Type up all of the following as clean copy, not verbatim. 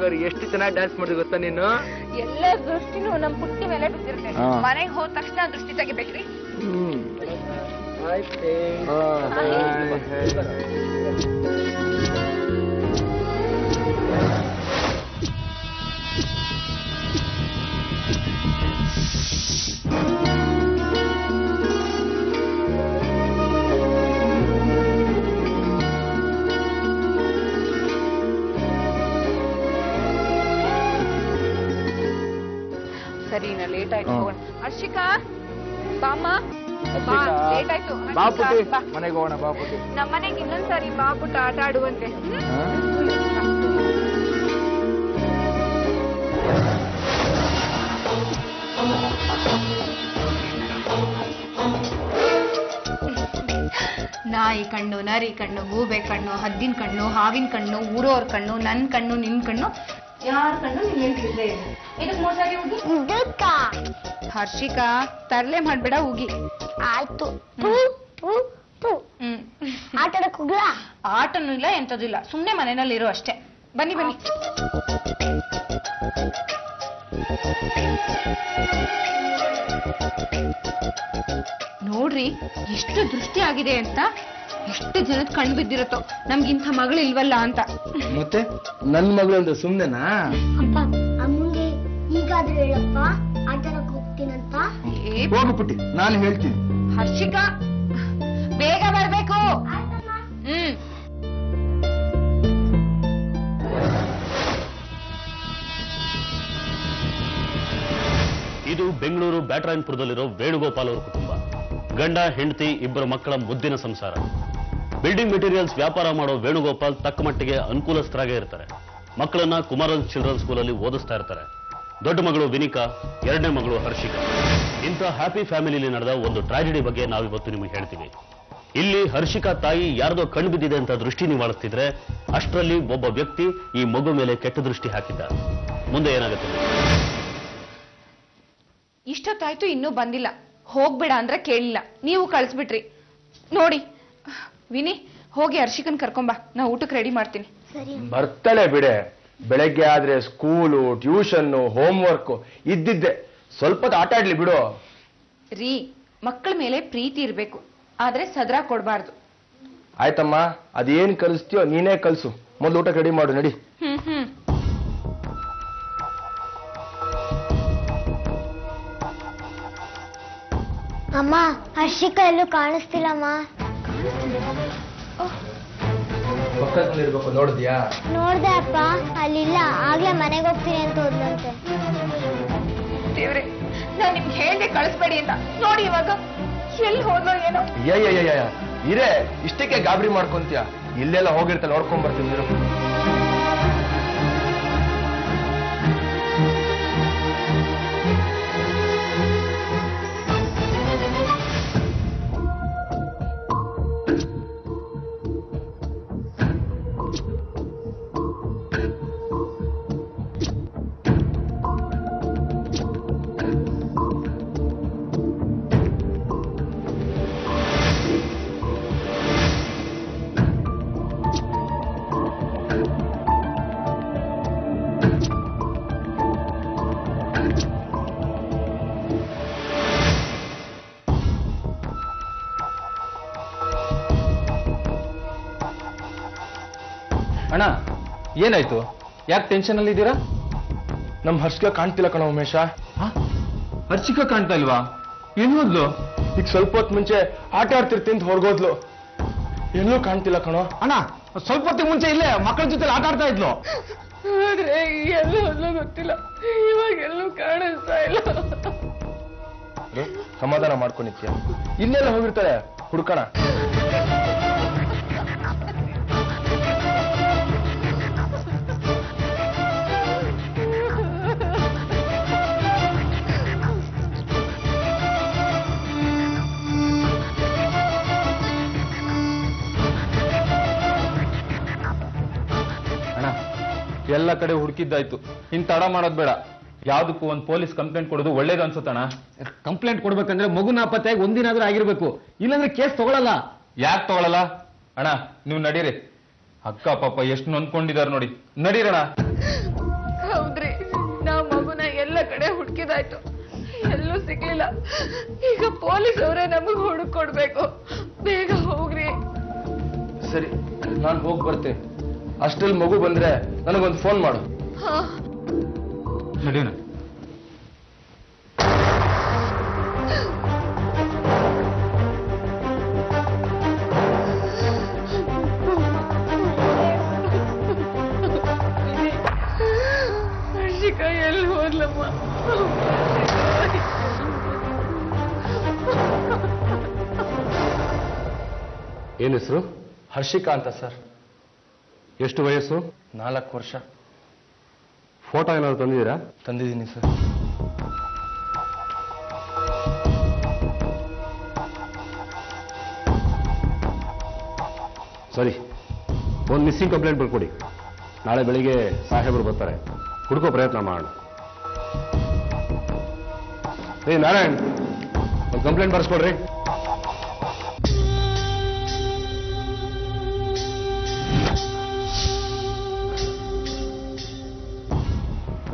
ಹಂಗಾರೆ ಎಷ್ಟು ಚೆನ್ನಾಗಿ ಡ್ಯಾನ್ಸ್ ಮಾಡಿದ್ರು ಗೊತ್ತಾ ನೀನು? ಎಲ್ಲ ದೃಷ್ಟಿನೂ ನಮ್ ಪುಟ್ಟಿ ಮೇಲೆ ಬಿದ್ದಿರುತ್ತೆ. ಮನೆಗೆ ಹೋದ ತಕ್ಷಣ ದೃಷ್ಟಿ ತೆಗಿಬೇಕ್ರಿ. ಸರಿ ನಾ ಲೇಟ್ ಆಯ್ತು. ಹರ್ಷಿಕಾ ಬಾಮ್ಮ, ಲೇಟ್ ಆಯ್ತು. ಮನೆಗೆ ಹೋಗೋಣ ಬಾ ಪುಟ್ಟಿ. ನಮ್ಮ ಮನೆಗೆ ಇನ್ನೊಂದ್ಸರಿ ಬಾ ಪುಟ್ಟ ಆಟ ಆಡುವಂತೆ. ನಾಯಿ ಕಣ್ಣು, ನರಿ ಕಣ್ಣು, ಗೂಬೆ ಕಣ್ಣು, ಹದ್ದಿನ ಕಣ್ಣು, ಹಾವಿನ ಕಣ್ಣು, ಊರೋರ್ ಕಣ್ಣು, ನನ್ ಕಣ್ಣು, ನಿನ್ ಕಣ್ಣು, ಯಾರ ಕಣ್ಣು ನಿನ್ಗೆ ಇದೆ. ಇದಕ್ ಮೋಸಾಗಿ ಹೋಗಿ ಹರ್ಷಿಕಾ ತರ್ಲೆ ಮಾಡ್ಬೇಡ, ಹೋಗಿ. ಆಯ್ತು. ಆಟಡಕ್ ಹೋಗ್ಲಾ? ಆಟನೂ ಇಲ್ಲ ಎಂತದೂ ಇಲ್ಲ, ಸುಮ್ನೆ ಮನೆಯಲ್ಲಿ ಇರೋ ಅಷ್ಟೇ. ಬನ್ನಿ ಬನ್ನಿ. ನೋಡ್ರಿ ಎಷ್ಟು ದೃಷ್ಟಿ ಆಗಿದೆ ಅಂತ. ಎಷ್ಟು ಜನದ ಕಣ್ ಬಿದ್ದಿರತ್ತೋ ನಮ್ಗಿಂತ ಮಗಳು ಇಲ್ವಲ್ಲ ಅಂತ. ಮತ್ತೆ ನನ್ ಮಗಳು ಅಂದ್ರೆ ಸುಮ್ನೆನಾ? ಅಪ್ಪ ಅಮ್ಮಂಗೆ ಈಗಾದ್ರೂ ಹೇಳಪ್ಪ ಆಟಡಕ್ ಹೋಗ್ತೀನಂತ. ಹೋಗು ಪುಟ್ಟಿ, ನಾನು ಹೇಳ್ತೀನಿ. ಹರ್ಷಿಕಾ ಬೇಗ ಬರ್ಬೇಕು. ಇದು ಬೆಂಗಳೂರು ಬ್ಯಾಟರಾಯನ್ಪುರದಲ್ಲಿರೋ ವೇಣುಗೋಪಾಲ್ ಅವರ ಕುಟುಂಬ. ಗಂಡ ಹೆಂಡತಿ ಇಬ್ಬರು ಮಕ್ಕಳ ಮುದ್ದಿನ ಸಂಸಾರ. ಬಿಲ್ಡಿಂಗ್ ಮೆಟೀರಿಯಲ್ಸ್ ವ್ಯಾಪಾರ ಮಾಡೋ ವೇಣುಗೋಪಾಲ್ ತಕ್ಕ ಮಟ್ಟಿಗೆ ಅನುಕೂಲಸ್ಥರಾಗೇ ಇರ್ತಾರೆ. ಮಕ್ಕಳನ್ನ ಕುಮಾರನ್ ಚಿಲ್ಡ್ರನ್ ಸ್ಕೂಲಲ್ಲಿ ಓದಿಸ್ತಾ ಇರ್ತಾರೆ. ದೊಡ್ಡ ಮಗಳು ವಿನಿಕಾ, ಎರಡನೇ ಮಗಳು ಹರ್ಷಿಕಾ. ಇಂಥ ಹ್ಯಾಪಿ ಫ್ಯಾಮಿಲಿಯಲ್ಲಿ ನಡೆದ ಒಂದು ಟ್ರಾಜಿಡಿ ಬಗ್ಗೆ ನಾವಿವತ್ತು ನಿಮಗೆ ಹೇಳ್ತೀವಿ. ಇಲ್ಲಿ ಹರ್ಷಿಕಾ ತಾಯಿ ಯಾರ್ದೋ ಕಣ್ಣು ಬಿದ್ದಿದೆ ಅಂತ ದೃಷ್ಟಿ ನಿವಾಳಿಸ್ತಿದ್ರೆ ಅಷ್ಟರಲ್ಲಿ ಒಬ್ಬ ವ್ಯಕ್ತಿ ಈ ಮಗು ಮೇಲೆ ಕೆಟ್ಟ ದೃಷ್ಟಿ ಹಾಕಿದ್ದ. ಮುಂದೆ ಏನಾಗುತ್ತೆ? ಇಷ್ಟೊತ್ತಾಯ್ತು ಇನ್ನೂ ಬಂದಿಲ್ಲ. ಹೋಗ್ಬೇಡ ಅಂದ್ರೆ ಕೇಳಿಲ್ಲ, ನೀವು ಕಳಿಸ್ಬಿಟ್ರಿ. ನೋಡಿ ವಿನಿ, ಹೋಗಿ ಹರ್ಷಿಕನ್ ಕರ್ಕೊಂಬಾ, ನಾ ಊಟಕ್ಕೆ ರೆಡಿ ಮಾಡ್ತೀನಿ. ಬರ್ತಾಳೆ ಬಿಡೆ. ಬೆಳಗ್ಗೆ ಆದ್ರೆ ಸ್ಕೂಲು, ಟ್ಯೂಷನ್ನು, ಹೋಮ್ ವರ್ಕ್ ಇದ್ದಿದ್ದೆ. ಸ್ವಲ್ಪ ಆಟ ಆಡ್ಲಿ ಬಿಡು. ರೀ, ಮಕ್ಕಳ ಮೇಲೆ ಪ್ರೀತಿ ಇರ್ಬೇಕು, ಆದ್ರೆ ಸದ್ರಾ ಕೊಡ್ಬಾರ್ದು. ಆಯ್ತಮ್ಮ, ಅದೇನ್ ಕಲಿಸ್ತೀಯೋ ನೀನೇ ಕಲ್ಸು. ಮೊದ್ಲು ಊಟಕ್ಕೆ ರೆಡಿ ಮಾಡು, ನಡಿ. ಅಮ್ಮ, ಹರ್ಷಿಕಾ ಎಲ್ಲೂ ಕಾಣಿಸ್ತಿಲ್ಲಮ್ಮ. ಪಕ್ಕದಲ್ಲಿರ್ಬೇಕು, ನೋಡಿದ್ಯಾ? ನೋಡ್ದೆ ಅಪ್ಪ, ಅಲ್ಲಿಲ್ಲ. ಆಗ್ಲೇ ಮನೆಗೆ ಹೋಗ್ತೀನಿ ಅಂತ ಹೋದ್ಲಂತೆ. ದೇವ್ರೆ, ನಾನ್ ನಿಮ್ಗೆ ಹೇಳ್ದೆ ಕಳಿಸ್ಬೇಡಿ ಅಂತ. ನೋಡಿ ಇವಾಗ ಎಲ್ಲಿ ಹೋದ್ಲೋ ಏನೋ. ಇರೇ, ಇಷ್ಟಕ್ಕೆ ಗಾಬರಿ ಮಾಡ್ಕೊಂತೀಯ. ಇಲ್ಲೆಲ್ಲ ಹೋಗಿರ್ತಾನೆ, ನೋಡ್ಕೊಂಡ್ ಬರ್ತೀನಿ. ಅಣ್ಣ, ಏನಾಯ್ತು? ಯಾಕೆ ಟೆನ್ಷನ್ ಅಲ್ಲಿ ಇದ್ದೀರಾ? ನಮ್ ಹರ್ಷಿಕಾ ಕಾಣ್ತಿಲ್ಲ ಕಣ ಉಮೇಶ. ಹರ್ಷಿಕಾ ಕಾಣ್ತಾ ಇಲ್ವಾ? ಏನ್ ಹೋದ್ಲು? ಈಗ ಸ್ವಲ್ಪ ಹೊತ್ತು ಮುಂಚೆ ಆಟ ಆಡ್ತಿರ್ತೀನಿ ಹೊರಗೋದ್ಲು. ಎಲ್ಲೂ ಕಾಣ್ತಿಲ್ಲ ಕಣೋ. ಅಣ್ಣ, ಸ್ವಲ್ಪ ಹೊತ್ತಿಗೆ ಮುಂಚೆ ಇಲ್ಲೇ ಮಕ್ಕಳ ಜೊತೆ ಆಟ ಆಡ್ತಾ ಇದ್ಲು. ಆದ್ರೆ ಎಲ್ಲೂ ಹೋದ್ಲೋ ಗೊತ್ತಿಲ್ಲ. ಇವಾಗ ಎಲ್ಲೂ ಕಾಣಿಸ್ತಾ ಇಲ್ಲ. ಸಮಾಧಾನ ಮಾಡ್ಕೊಂಡಿದ್ಯ? ಇಲ್ಲೆಲ್ಲ ಹೋಗಿರ್ತಾರೆ, ಹುಡ್ಕಣ. ಎಲ್ಲ ಕಡೆ ಹುಡುಕಿದ್ದಾಯ್ತು. ಇನ್ ತಡ ಮಾಡೋದ್ ಬೇಡ. ಯಾವ್ದಕ್ಕೂ ಒಂದು ಪೊಲೀಸ್ ಕಂಪ್ಲೇಂಟ್ ಕೊಡೋದು ಒಳ್ಳೇದು ಅನ್ಸುತ್ತಣ್ಣ. ಕಂಪ್ಲೇಂಟ್ ಕೊಡ್ಬೇಕಂದ್ರೆ ಮಗು ನಾಪತ್ತೆಯಾಗಿ ಒಂದಿನಾದ್ರೂ ಆಗಿರ್ಬೇಕು, ಇಲ್ಲಾಂದ್ರೆ ಕೇಸ್ ತಗೊಳಲ್ಲ. ಯಾಕೆ ತಗೊಳಲ್ಲ? ಅಣ್ಣ, ನೀವು ನಡೀರಿ. ಅಕ್ಕ ಪಾಪ ಎಷ್ಟು ನೊಂದ್ಕೊಂಡಿದಾರ ನೋಡಿ. ನಡೀರಣ್ಣ. ಹುಡುಕಿದಾಯ್ತು, ಎಲ್ಲೂ ಸಿಗ್ಲಿಲ್ಲ. ಈಗ ಪೊಲೀಸ್ ಅವರೇ ನಮಗ್ ಹುಡುಕ್ ಕೊಡ್ಬೇಕು. ಬೇಗ ಹೋಗ್ರಿ. ಸರಿ, ನಾನು ಹೋಗಿ ಬರ್ತೇನೆ. ಅಷ್ಟ್ರಲ್ಲಿ ಮಗು ಬಂದ್ರೆ ನನಗೊಂದು ಫೋನ್ ಮಾಡು. ಹಾ, ನಡೀನ. ಹರ್ಷಿಕಾ ಎಲ್ಲಿ ಹೋದ್ಲಮ್ಮ? ಏನ್ ಹೆಸರು? ಹರ್ಷಿಕಾ ಅಂತ ಸರ್. ಎಷ್ಟು ವಯಸ್ಸು? 4 ವರ್ಷ. ಫೋಟೋ ಏನಾದ್ರು ತಂದಿದ್ದೀರಾ? ತಂದಿದ್ದೀನಿ ಸರ್. ಸರಿ, ಒಂದು ಮಿಸ್ಸಿಂಗ್ ಕಂಪ್ಲೇಂಟ್ ಬರ್ಕೊಡಿ. ನಾಳೆ ಬೆಳಿಗ್ಗೆ ಸಾಹೇಬರು ಬರ್ತಾರೆ, ಹುಡುಕೋ ಪ್ರಯತ್ನ ಮಾಡೋಣ. ಏ ನಾರಾಯಣ್, ಒಂದು ಕಂಪ್ಲೇಂಟ್ ಬರ್ಸ್ಕೊಡ್ರಿ.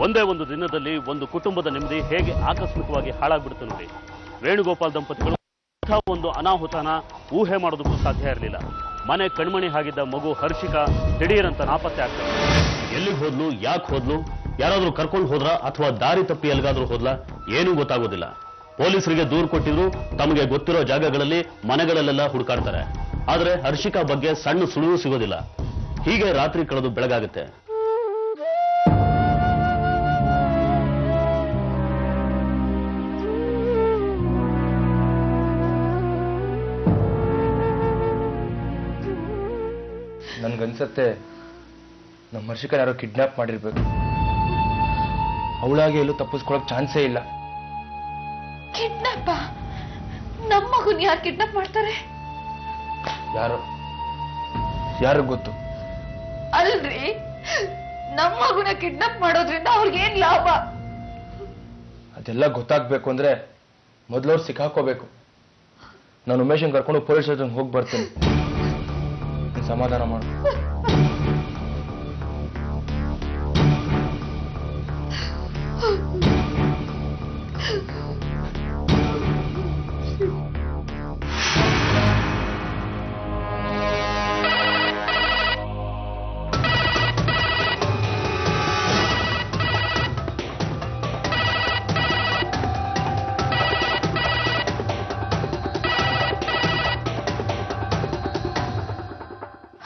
ಒಂದೇ ಒಂದು ದಿನದಲ್ಲಿ ಒಂದು ಕುಟುಂಬದ ನೆಮ್ಮದಿ ಹೇಗೆ ಆಕಸ್ಮಿಕವಾಗಿ ಹಾಳಾಗ್ಬಿಡ್ತು ನೋಡಿ. ವೇಣುಗೋಪಾಲ್ ದಂಪತಿಗಳು ಇಂಥ ಒಂದು ಅನಾಹುತನ ಊಹೆ ಮಾಡೋದಕ್ಕೂ ಸಾಧ್ಯ ಇರಲಿಲ್ಲ. ಮನೆ ಕಣ್ಮಣಿ ಆಗಿದ್ದ ಮಗು ಹರ್ಷಿಕಾ ದಿಢೀರಂತ ನಾಪತ್ತೆ ಆಗ್ತದೆ. ಎಲ್ಲಿಗೆ ಹೋದ್ಲು, ಯಾಕೆ ಹೋದ್ಲು, ಯಾರಾದ್ರೂ ಕರ್ಕೊಂಡು ಹೋದ್ರ ಅಥವಾ ದಾರಿ ತಪ್ಪಿ ಎಲ್ಲಿಗಾದ್ರೂ ಹೋದ್ಲಾ, ಏನೂ ಗೊತ್ತಾಗೋದಿಲ್ಲ. ಪೊಲೀಸರಿಗೆ ದೂರು ಕೊಟ್ಟಿದ್ರು ತಮಗೆ ಗೊತ್ತಿರೋ ಜಾಗಗಳಲ್ಲಿ ಮನೆಗಳಲ್ಲೆಲ್ಲ ಹುಡುಕಾಡ್ತಾರೆ. ಆದ್ರೆ ಹರ್ಷಿಕಾ ಬಗ್ಗೆ ಸಣ್ಣ ಸುಳಿವು ಸಿಗೋದಿಲ್ಲ. ಹೀಗೆ ರಾತ್ರಿ ಕಳೆದು ಬೆಳಗಾಗುತ್ತೆ. ನನ್ಗನ್ಸತ್ತೆ ನಮ್ಮ ಹರ್ಷಿಕಾ ಯಾರೋ ಕಿಡ್ನಾಪ್ ಮಾಡಿರ್ಬೇಕು. ಅವಳಾಗೆ ಎಲ್ಲೂ ತಪ್ಪಿಸ್ಕೊಳಕ್ ಚಾನ್ಸೇ ಇಲ್ಲ. ಕಿಡ್ನಾಪ್? ನಮ್ಮ ಮಗುನ್ ಯಾರು ಕಿಡ್ನಾಪ್ ಮಾಡ್ತಾರೆ? ಯಾರು ಗೊತ್ತು? ಅಲ್ರಿ, ನಮ್ಮ ಮಗುನ ಕಿಡ್ನಾಪ್ ಮಾಡೋದ್ರಿಂದ ಅವ್ರಿಗೇನ್ ಲಾಭ? ಅದೆಲ್ಲ ಗೊತ್ತಾಗ್ಬೇಕು ಅಂದ್ರೆ ಮೊದಲವ್ರು ಸಿಕ್ಕಾಕೋಬೇಕು. ನಾನು ಉಮೇಶನ್ ಕರ್ಕೊಂಡು ಪೊಲೀಸ್ ಸ್ಟೇಷನ್ ಹೋಗಿ ಬರ್ತೀನಿ. ಸಮಾಧಾನ ಮಾಡು.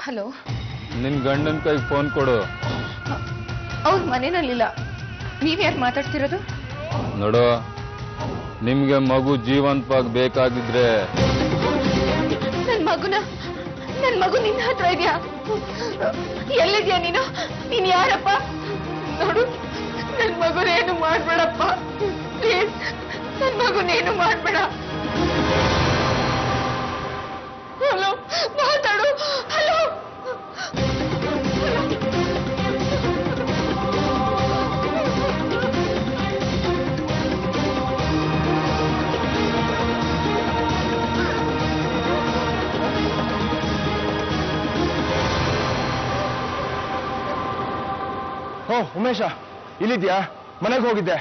ಹಲೋ, ನಿನ್ ಗಂಡನ ಕೈ ಫೋನ್ ಕೊಡು. ಅವ್ರ ಮನೆಯಲ್ಲಿಲ್ಲ. ನೀವ್ಯಾಕೆ ಮಾತಾಡ್ತಿರೋದು? ನೋಡು, ನಿಮ್ಗೆ ಮಗು ಜೀವಂತವಾಗಿ ಬೇಕಾಗಿದ್ರೆ ನನ್ ಮಗು ನಿನ್ನ ಹತ್ರ ಇದೆಯಾ? ಎಲ್ಲಿದ್ಯಾ ನೀನು? ನೀನ್ ಯಾರಪ್ಪ? ನೋಡು, ನನ್ ಮಗುನೇನು ಮಾಡ್ಬೇಡಪ್ಪ ಪ್ಲೀಸ್. ನನ್ ಮಗುನೇನು ಮಾಡ್ಬೇಡ. ಹಲೋ, ಮಾತಾಡು. ಹಲೋ. ಓ ಉಮೇಶ, ಇಲ್ಲಿದ್ಯಾ? ಮನೆಗೆ ಹೋಗಿದ್ದೆ.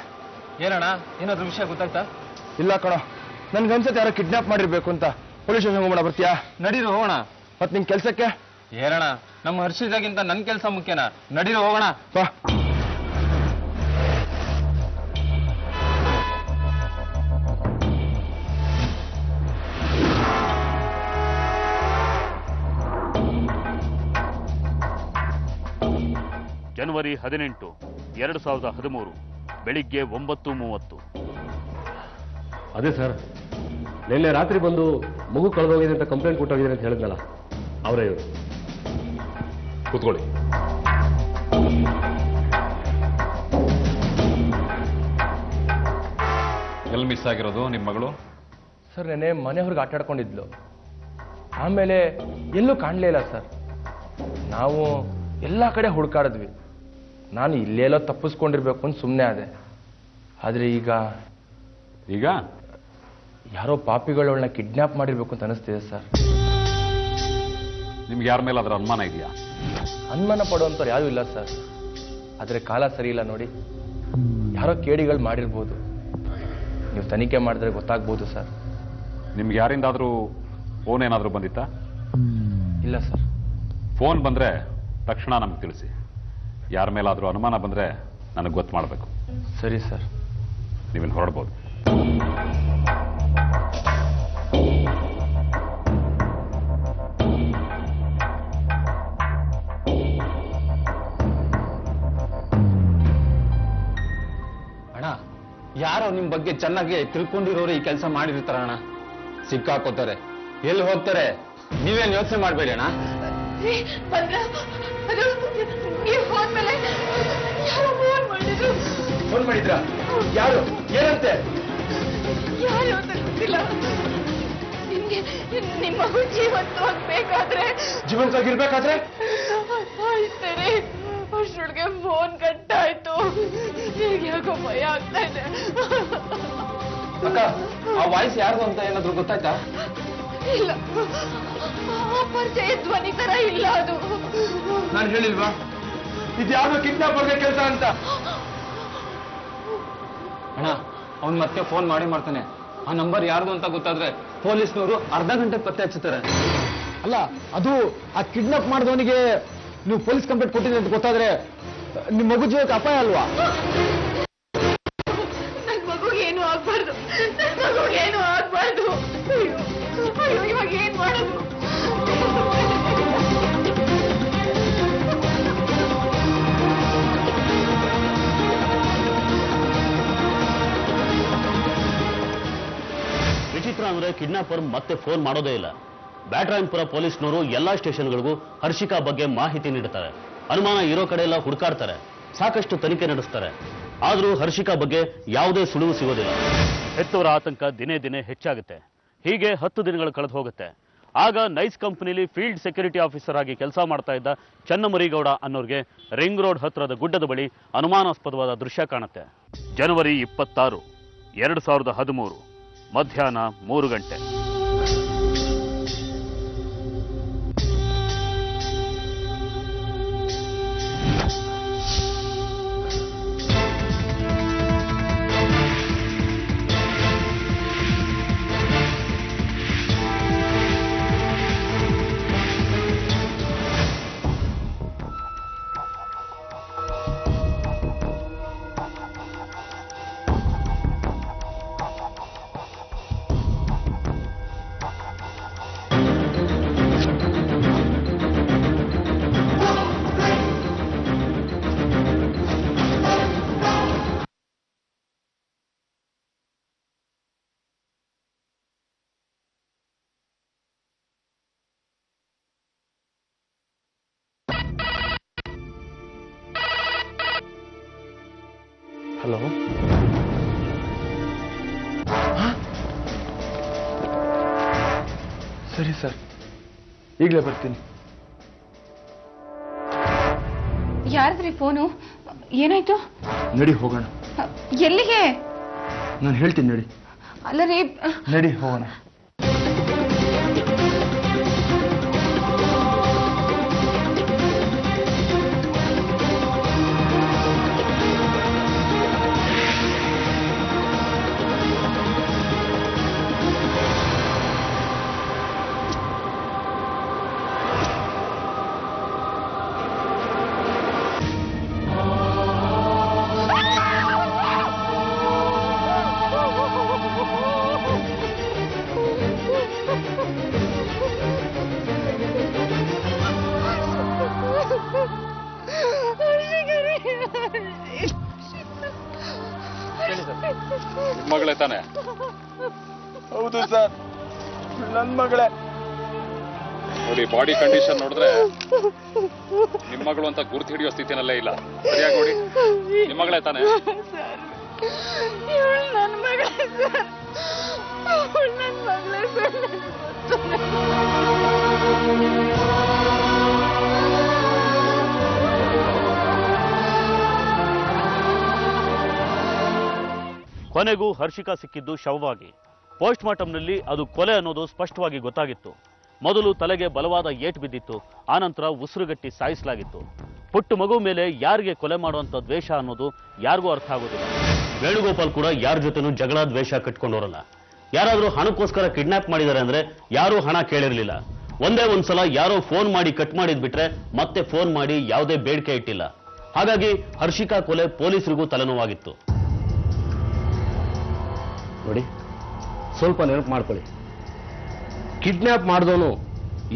ಏನಣ್ಣ, ಏನಾದ್ರೂ ವಿಷಯ ಗೊತ್ತಾಯ್ತಾ? ಇಲ್ಲ ಕಣೋ, ನನ್ಗನ್ಸತ್ತೆ ಯಾರೋ ಕಿಡ್ನಾಪ್ ಮಾಡಿರ್ಬೇಕು ಅಂತ. ಪೊಲೀಸ್ ಸ್ಟೇಷನ್ ಹೋಗೋಣ, ಬರ್ತೀಯಾ? ನಡೀರು ಹೋಗೋಣ. ಮತ್ ನಿನ್ ಕೆಲ್ಸಕ್ಕೆ? ಏನಣ್ಣ, ನಮ್ಮ ಹರ್ಷಿದಾಗಿಂತ ನನ್ ಕೆಲಸ ಮುಖ್ಯನಾ? ನಡೀರು ಹೋಗೋಣ. ಬಾ. ಜನವರಿ 18, 2013 ಬೆಳಿಗ್ಗೆ 9:30. ಅದೇ ಸರ್, ನಿನ್ನೆ ರಾತ್ರಿ ಬಂದು ಮಗು ಕಳೆದೋಗಿದೆ ಅಂತ ಕಂಪ್ಲೇಂಟ್ ಕೊಟ್ಟೋಗಿದೆ ಅಂತ ಹೇಳಿದ್ನಲ್ಲ, ಅವರೇ ಇವರು. ಕೂತ್ಕೊಳ್ಳಿ. ಎಲ್ಲಿ ಮಿಸ್ ಆಗಿರೋದು ನಿಮ್ಮ ಮಗಳು? ಸರ್, ನೆನೆ ಮನೆ ಹೊರಗೆ ಆಟ ಆಡ್ಕೊಂಡಿದ್ಲು. ಆಮೇಲೆ ಎಲ್ಲೂ ಕಾಣಲೇ ಇಲ್ಲ ಸರ್. ನಾವು ಎಲ್ಲ ಕಡೆ ಹುಡುಕಾಡಿದ್ವಿ. ನಾನು ಇಲ್ಲೆಲ್ಲೋ ತಪ್ಪಿಸ್ಕೊಂಡಿರ್ಬೇಕು ಅಂತ ಸುಮ್ಮನೆ ಆದೆ. ಆದರೆ ಈಗ ಯಾರೋ ಪಾಪಿಗಳು ಅವಳನ್ನ ಕಿಡ್ನಾಪ್ ಮಾಡಿರ್ಬೇಕು ಅಂತ ಅನಿಸ್ತಿದೆ ಸರ್. ನಿಮ್ಗೆ ಯಾರ ಮೇಲೆ ಅದರ ಅನುಮಾನ ಇದೆಯಾ? ಅನುಮಾನ ಪಡುವಂಥವ್ರು ಯಾರೂ ಇಲ್ಲ ಸರ್. ಆದರೆ ಕಾಲ ಸರಿ ಇಲ್ಲ ನೋಡಿ. ಯಾರೋ ಕೇಡಿಗಳು ಮಾಡಿರ್ಬೋದು. ನೀವು ತನಿಖೆ ಮಾಡಿದ್ರೆ ಗೊತ್ತಾಗ್ಬೋದು ಸರ್. ನಿಮ್ಗೆ ಯಾರಿಂದಾದರೂ ಫೋನ್ ಏನಾದರೂ ಬಂದಿತ್ತಾ? ಇಲ್ಲ ಸರ್. ಫೋನ್ ಬಂದರೆ ತಕ್ಷಣ ನಮ್ಗೆ ತಿಳಿಸಿ. ಯಾರ ಮೇಲಾದರೂ ಅನುಮಾನ ಬಂದರೆ ನನಗೆ ಗೊತ್ತು ಮಾಡಬೇಕು. ಸರಿ ಸರ್. ನೀವಿನ್ನು ಹೊರಡ್ಬೋದು. ಅಣ್ಣ, ಯಾರೋ ನಿಮ್ ಬಗ್ಗೆ ಚೆನ್ನಾಗಿ ತಿಳ್ಕೊಂಡಿರೋರು ಈ ಕೆಲಸ ಮಾಡಿರ್ತಾರ ಅಣ್ಣ. ಸಿಕ್ಕಾಕೋತಾರೆ, ಎಲ್ಲಿ ಹೋಗ್ತಾರೆ ನೀವೇನು ಯೋಚನೆ ಮಾಡಬೇಡಿ ಅಣ್ಣ. ಫೋನ್ ಮಾಡಿದ್ರಾ? ಯಾರು? ಏನಂತೆ? ಯಾರು ಅಂತ ಗೊತ್ತಿಲ್ಲ. ನಿಮ್ಗೆ ನಿಮ್ಮ ಮಗು ಜೀವಂತವಾಗಬೇಕಾದ್ರೆ ಜೀವಂತವಾಗಿರ್ಬೇಕಾದ್ರೆ ಆಯ್ತಾರೆ. ಅಷ್ಟೊಳಗೆ ಫೋನ್ ಕಟ್ಟಾಯ್ತು. ಈಗ ಯಾಕೋ ಭಯ ಆಗ್ತಾ ಇದೆ. ಅಕ್ಕ, ಆ ವಾಯ್ಸ್ ಯಾರ್ದು ಅಂತ ಏನಾದ್ರು ಗೊತ್ತಾಯ್ತಾ? ಇಲ್ಲ, ಪರಿಚಯ ಧ್ವನಿ ತರ ಇಲ್ಲ ಅದು. ನಾನು ಹೇಳಿಲ್ವಾ ಇದ್ಯಾವುದೋ ಕಿಡ್ನಾಪರ್ಗೆ ಕೆಲಸ ಅಂತ? ಅಣ್ಣ, ಅವ್ನ್ ಮತ್ತೆ ಫೋನ್ ಮಾಡ್ತಾನೆ. ಆ ನಂಬರ್ ಯಾರ್ದು ಅಂತ ಗೊತ್ತಾದ್ರೆ ಪೊಲೀಸ್ನವರು ಅರ್ಧ ಗಂಟೆ ಪತ್ತೆ ಹಚ್ಚುತ್ತಾರೆ. ಅಲ್ಲ, ಅದು ಆ ಕಿಡ್ನಾಪ್ ಮಾಡಿದವನಿಗೆ ನೀವು ಪೊಲೀಸ್ ಕಂಪ್ಲೇಂಟ್ ಕೊಟ್ಟಿದೆ ಅಂತ ಗೊತ್ತಾದ್ರೆ ನಿಮ್ಮ ಮಗು ಜೀವಕ್ಕೆ ಅಪಾಯ ಅಲ್ವಾ? ನನ್ ಮಗುಗೇನು ಆಗ್ಬಾರ್ದು, ನನ್ ಮಗುಗೇನು ಆಗ್ಬಾರ್ದು. ಅಯ್ಯೋ, ಇವಾಗ ಏನ್ ಮಾಡೋದು? ವಿಚಿತ್ರ ಅಂದ್ರೆ ಕಿಡ್ನಾಪರ್ ಮತ್ತೆ ಫೋನ್ ಮಾಡೋದೇ ಇಲ್ಲ. ಬ್ಯಾಟರಾಯನ್ಪುರ ಪೊಲೀಸ್ನವರು ಎಲ್ಲಾ ಸ್ಟೇಷನ್ಗಳಿಗೂ ಹರ್ಷಿಕಾ ಬಗ್ಗೆ ಮಾಹಿತಿ ನೀಡುತ್ತಾರೆ. ಅನುಮಾನ ಇರೋ ಕಡೆ ಎಲ್ಲ ಹುಡುಕಾಡ್ತಾರೆ, ಸಾಕಷ್ಟು ತನಿಖೆ ನಡೆಸ್ತಾರೆ. ಆದರೂ ಹರ್ಷಿಕಾ ಬಗ್ಗೆ ಯಾವುದೇ ಸುಳಿವು ಸಿಗೋದಿಲ್ಲ. ಹೆತ್ತವರ ಆತಂಕ ದಿನೇ ದಿನೇ ಹೆಚ್ಚಾಗುತ್ತೆ. ಹೀಗೆ 10 ದಿನಗಳು ಕಳೆದು ಹೋಗುತ್ತೆ. ಆಗ ನೈಸ್ ಕಂಪನಿಲಿ ಫೀಲ್ಡ್ ಸೆಕ್ಯೂರಿಟಿ ಆಫೀಸರ್ ಆಗಿ ಕೆಲಸ ಮಾಡ್ತಾ ಇದ್ದ ಚನ್ನಮರಿಗೌಡ ಅನ್ನೋರ್ಗೆ ರಿಂಗ್ ರೋಡ್ ಹತ್ರದ ಗುಡ್ಡದ ಬಳಿ ಅನುಮಾನಾಸ್ಪದವಾದ ದೃಶ್ಯ ಕಾಣುತ್ತೆ. ಜನವರಿ 26, 2013 ಮಧ್ಯಾಹ್ನ 3 ಗಂಟೆ. ಹಲೋ, ಸರಿ ಸರ್, ಈಗಲೇ ಬರ್ತೀನಿ. ಯಾರದ್ರಿ ಫೋನು? ಏನಾಯ್ತು? ನಡಿ ಹೋಗೋಣ. ಎಲ್ಲಿಗೆ? ನಾನು ಹೇಳ್ತೀನಿ ನಡಿ. ಅಲ್ಲ ರೀ, ನಡಿ ಹೋಗೋಣ. ಮಗಳೇ ತಾನೆ? ಹೌದು ಸರ್, ನನ್ನ ಮಗಳೇ. ನೋಡಿ, ಬಾಡಿ ಕಂಡೀಷನ್ ನೋಡಿದ್ರೆ ನಿಮ್ಮ ಮಗಳು ಅಂತ ಗುರ್ತು ಹಿಡಿಯೋ ಸ್ಥಿತಿನಲ್ಲೇ ಇಲ್ಲ. ಸರಿಯಾಗಿ ನೋಡಿ, ನಿಮ್ಮ ಮಗಳೇ ತಾನೆ? ನನ್ನ ಮಗಳೇ ಸರ್, ನನ್ನ ಮಗಳೇ ಸರ್. ಕೊನೆಗೂ ಹರ್ಷಿಕಾ ಸಿಕ್ಕಿದ್ದು ಶವವಾಗಿ. ಪೋಸ್ಟ್ ಮಾರ್ಟಂನಲ್ಲಿ ಅದು ಕೊಲೆ ಅನ್ನೋದು ಸ್ಪಷ್ಟವಾಗಿ ಗೊತ್ತಾಗಿತ್ತು. ಮೊದಲು ತಲೆಗೆ ಬಲವಾದ ಏಟು ಬಿದ್ದಿತ್ತು, ಆನಂತರ ಉಸಿರುಗಟ್ಟಿ ಸಾಯಿಸಲಾಗಿತ್ತು. ಪುಟ್ಟ ಮಗು ಮೇಲೆ ಯಾರಿಗೆ ಕೊಲೆ ಮಾಡುವಂಥ ದ್ವೇಷ ಅನ್ನೋದು ಯಾರಿಗೂ ಅರ್ಥ ಆಗೋದಿಲ್ಲ. ವೇಣುಗೋಪಾಲ್ ಕೂಡ ಯಾರ ಜೊತೆನೂ ಜಗಳ ದ್ವೇಷ ಕಟ್ಕೊಂಡವರಲ್ಲ. ಯಾರಾದ್ರೂ ಹಣಕ್ಕೋಸ್ಕರ ಕಿಡ್ನಾಪ್ ಮಾಡಿದ್ದಾರೆ ಅಂದ್ರೆ ಯಾರೂ ಹಣ ಕೇಳಿರ್ಲಿಲ್ಲ. ಒಂದೇ ಒಂದ್ಸಲ ಯಾರೋ ಫೋನ್ ಮಾಡಿ ಕಟ್ ಮಾಡಿದ್ ಬಿಟ್ರೆ ಮತ್ತೆ ಫೋನ್ ಮಾಡಿ ಯಾವುದೇ ಬೇಡಿಕೆ ಇಟ್ಟಿಲ್ಲ. ಹಾಗಾಗಿ ಹರ್ಷಿಕಾ ಕೊಲೆ ಪೊಲೀಸರಿಗೂ ತಲೆನೋವಾಗಿತ್ತು. ನೋಡಿ, ಸ್ವಲ್ಪ ನೆನಪು ಮಾಡ್ಕೊಳ್ಳಿ. ಕಿಡ್ನಾಪ್ ಮಾಡಿದವನು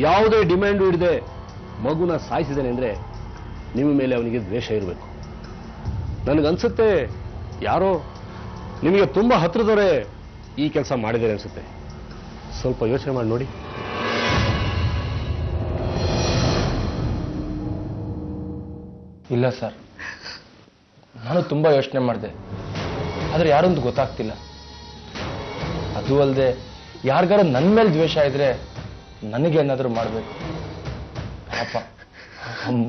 ಯಾವುದೇ ಡಿಮ್ಯಾಂಡು ಇಡದೆ ಮಗುನ ಸಾಯಿಸಿದಾನೆ ಅಂದ್ರೆ ನಿಮ್ಮ ಮೇಲೆ ಅವನಿಗೆ ದ್ವೇಷ ಇರಬೇಕು. ನನಗನ್ಸುತ್ತೆ ಯಾರೋ ನಿಮಗೆ ತುಂಬಾ ಹತ್ರದವರೇ ಈ ಕೆಲಸ ಮಾಡಿದ್ದಾರೆ ಅನ್ಸುತ್ತೆ. ಸ್ವಲ್ಪ ಯೋಚನೆ ಮಾಡಿ ನೋಡಿ. ಇಲ್ಲ ಸರ್, ನಾನು ತುಂಬಾ ಯೋಚನೆ ಮಾಡಿದೆ, ಆದ್ರೆ ಯಾರೊಂದು ಗೊತ್ತಾಗ್ತಿಲ್ಲ. ಅದು ಅಲ್ಲದೆ ಯಾರಿಗಾರ ನನ್ನ ಮೇಲೆ ದ್ವೇಷ ಇದ್ರೆ ನನಗೇನಾದ್ರೂ ಮಾಡಬೇಕು. ಪಾಪ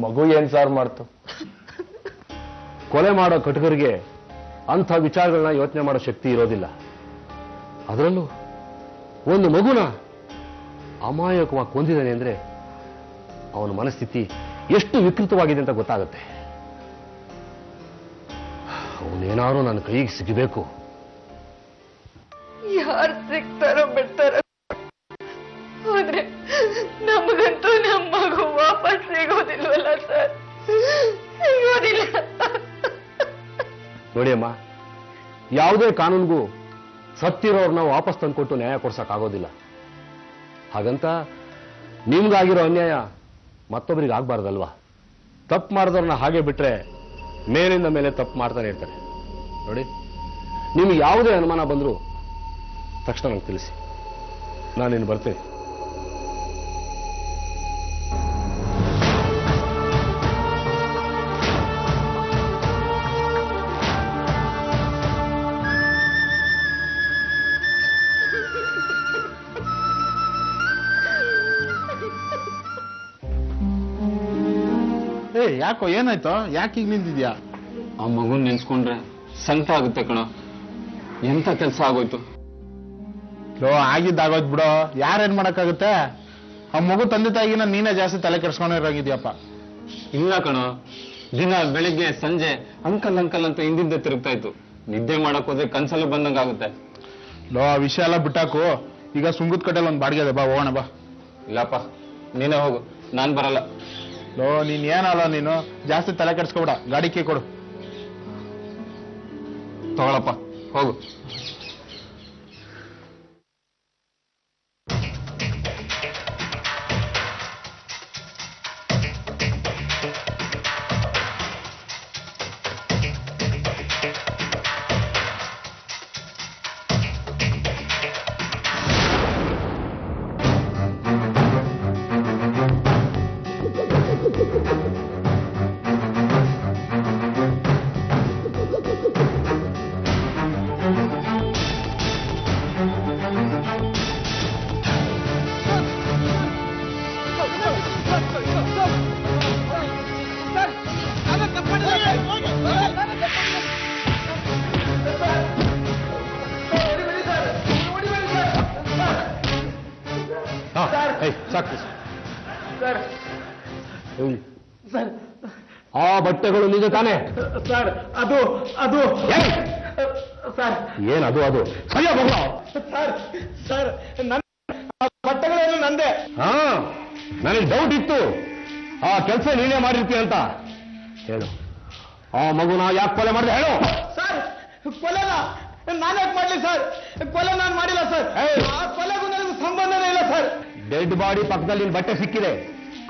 ಮಗು ಏನ್ ಸಾರ್ ಮಾಡ್ತು. ಕೊಲೆ ಮಾಡೋ ಕಟುಕರಿಗೆ ಅಂಥ ವಿಚಾರಗಳನ್ನ ಯೋಚನೆ ಮಾಡೋ ಶಕ್ತಿ ಇರೋದಿಲ್ಲ. ಅದರಲ್ಲೂ ಒಂದು ಮಗುನ ಅಮಾಯಕವಾಗಿ ಕೊಂದಿದ್ದಾನೆ ಅಂದ್ರೆ ಅವನ ಮನಸ್ಥಿತಿ ಎಷ್ಟು ವಿಕೃತವಾಗಿದೆ ಅಂತ ಗೊತ್ತಾಗುತ್ತೆ. ಅವನೇನಾದ್ರೂ ನನ್ನ ಕೈಗೆ ಸಿಗಬೇಕು. ಯಾರು ಸಿಗ್ತಾರೋ ಬಿಡ್ತಾರೋ, ಆದ್ರೆ ನಮಗಂತೂ ನಮ್ಮ ಮಗು ವಾಪಸ್ ಸಿಗೋದಿಲ್ವಲ್ಲ ಸರ್, ಸಿಗೋದಿಲ್ಲ. ನೋಡಿ ಅಮ್ಮ, ಯಾವುದೇ ಕಾನೂನಿಗೂ ಸತ್ತಿರೋರ್ನ ವಾಪಸ್ ತಂದುಕೊಟ್ಟು ನ್ಯಾಯ ಕೊಡ್ಸಕ್ಕಾಗೋದಿಲ್ಲ. ಹಾಗಂತ ನಿಮ್ಗಾಗಿರೋ ಅನ್ಯಾಯ ಮತ್ತೊಬ್ಬರಿಗೆ ಆಗ್ಬಾರ್ದಲ್ವಾ? ತಪ್ಪು ಮಾಡಿದವ್ರನ್ನ ಹಾಗೆ ಬಿಟ್ರೆ ಮೇಲಿಂದ ಮೇಲೆ ತಪ್ಪು ಮಾಡ್ತಾನೆ ಇರ್ತಾರೆ. ನೋಡಿ, ನಿಮ್ಗೆ ಯಾವುದೇ ಅನುಮಾನ ಬಂದರೂ ತಕ್ಷಣ ನಂಗೆ ತಿಳಿಸಿ, ನಾನಿನ್ನು ಬರ್ತೇನೆ. ಯಾಕೋ ಏನಾಯ್ತು? ಯಾಕೆ ಈಗ ನಿಂತಿದ್ಯಾ? ಆ ಮಗುನ್ ನೆನ್ಸ್ಕೊಂಡ್ರೆ ಸಂಕಟ ಆಗುತ್ತೆ ಕಣ. ಎಂತ ಕೆಲಸ ಆಗೋಯ್ತು. ಆಗಿದ್ದಾಗೋಯ್ತು ಬಿಡೋ, ಯಾರೇನ್ ಮಾಡಕ್ಕಾಗುತ್ತೆ? ಆ ಮಗು ತಂದೆ ತಾಯಿಗಿನ ನೀನೇ ಜಾಸ್ತಿ ತಲೆ ಕೆಡ್ಸ್ಕೊಂಡಿರೋಗಿದ್ಯಪ್ಪ. ಇಲ್ಲ ಕಣ, ದಿನ ಬೆಳಿಗ್ಗೆ ಸಂಜೆ ಅಂಕಲ್ ಅಂಕಲ್ ಅಂತ ಹಿಂದಿಂದ ತಿರುಗ್ತಾ ಇತ್ತು. ನಿದ್ದೆ ಮಾಡಕ್ ಹೋದ್ರೆ ಕನ್ಸಲ್ಲಿ ಬಂದಂಗಾಗುತ್ತೆ. ಆ ವಿಷಯ ಎಲ್ಲ ಬಿಟ್ಟಾಕು. ಈಗ ಸುಂಗುದ್ ಕಟ್ಟೆಲ್ಲ ಒಂದು ಬಾಡಿಗೆ ಇದೆ, ಬಾ ಹೋಗೋಣ ಬಾ. ಇಲ್ಲಪ್ಪ, ನೀನೇ ಹೋಗು, ನಾನ್ ಬರಲ್ಲ. ನೀನ್ ಏನಲ್ಲ, ನೀನು ಜಾಸ್ತಿ ತಲೆ ಕೆಡ್ಸ್ಕೊಬೇಡ. ಗಾಡಿ ಕೀ ಕೊಡು. ತಗೊಳಪ್ಪ, ಹೋಗು. ಆ ಬಟ್ಟೆಗಳು ನಿಜ ತಾನೆ? ಸರ್, ಅದು ಅದು ಸರ್. ಏನದು? ಅದು ಸರಿಯ ಸರ್, ಸರ್ ಬಟ್ಟೆಗಳೇನು ನಂದೆ. ಹಾ, ನನಗೆ ಡೌಟ್ ಇತ್ತು ಆ ಕೆಲಸ ನೀನೇ ಮಾಡಿರ್ತೀಯ ಅಂತ. ಹೇಳು, ಆ ಮಗುನ ಯಾಕೆ ಕೊಲೆ ಮಾಡಿದೆ ಹೇಳು. ಸರ್, ಕೊಲೆನ ನಾನ್ಯಾಕೆ ಮಾಡ್ಲಿ ಸರ್? ಕೊಲೆ ನಾನು ಮಾಡಿಲ್ಲ ಸರ್. ಆ ಕೊಲೆಗೂ ನನಗೂ ಸಂಬಂಧನೇ ಇಲ್ಲ ಸರ್. ಡೆಡ್ ಬಾಡಿ ಪಕ್ಕದಲ್ಲಿ ನಿನ್ ಬಟ್ಟೆ ಸಿಕ್ಕಿದೆ,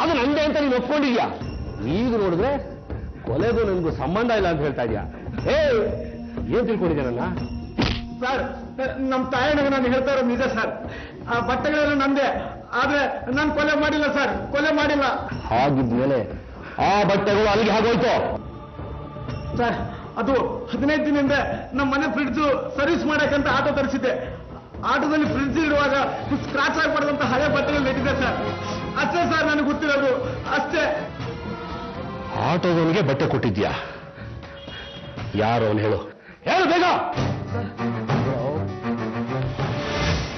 ಅದು ನಂದೆ ಅಂತ ನೀನು ಒಪ್ಕೊಂಡಿದ್ಯಾ. ಈಗ ನೋಡಿದ್ರೆ ಕೊಲೆಗೂ ನನಗೂ ಸಂಬಂಧ ಇಲ್ಲ ಅಂತ ಹೇಳ್ತಾ ಇದೀಯಾ. ಏನ್ ತಿಳ್ಕೊಂಡಿದ್ಯಾ ನನ್ನ? ಸರ್, ನಮ್ಮ ತಾಯನಿಗೆ ನಾನು ಹೇಳ್ತಾ ಇರೋದು ನಿಜ ಸರ್. ಆ ಬಟ್ಟೆಗಳೆಲ್ಲ ನಂದೆ, ಆದ್ರೆ ನಾನು ಕೊಲೆ ಮಾಡಿಲ್ಲ ಸರ್, ಕೊಲೆ ಮಾಡಿಲ್ಲ. ಹಾಗಿದ್ಮೇಲೆ ಆ ಬಟ್ಟೆಗಳು ಅಲ್ಲಿಗೆ ಹಾಗೋಯ್ತು. ಸರ್, ಅದು 15 ದಿನದಿಂದ ನಮ್ಮ ಮನೆ ಫ್ರಿಡ್ಜ್ ಸರ್ವಿಸ್ ಮಾಡಕ್ಕಂತ ಆಟೋ ತರಿಸಿದ್ದೆ. ಆಟೋದಲ್ಲಿ ಫ್ರಿಡ್ಜ್ ಇಡುವಾಗ ಸ್ಕ್ರಾಚ್ ಆಗ್ಬಾರ್ದಂತ ಹಳೆ ಬಟ್ಟೆಗಳು ನೆಟ್ಟಿದೆ ಸರ್. ಅಷ್ಟೇ ಸರ್ ನನಗೆ ಗೊತ್ತಿರೋದು, ಅಷ್ಟೇ. ಆಟೋದವನಿಗೆ ಬಟ್ಟೆ ಕೊಟ್ಟಿದ್ಯಾ? ಯಾರು ಅವನು? ಹೇಳು, ಹೇಳು ಬೇಗ.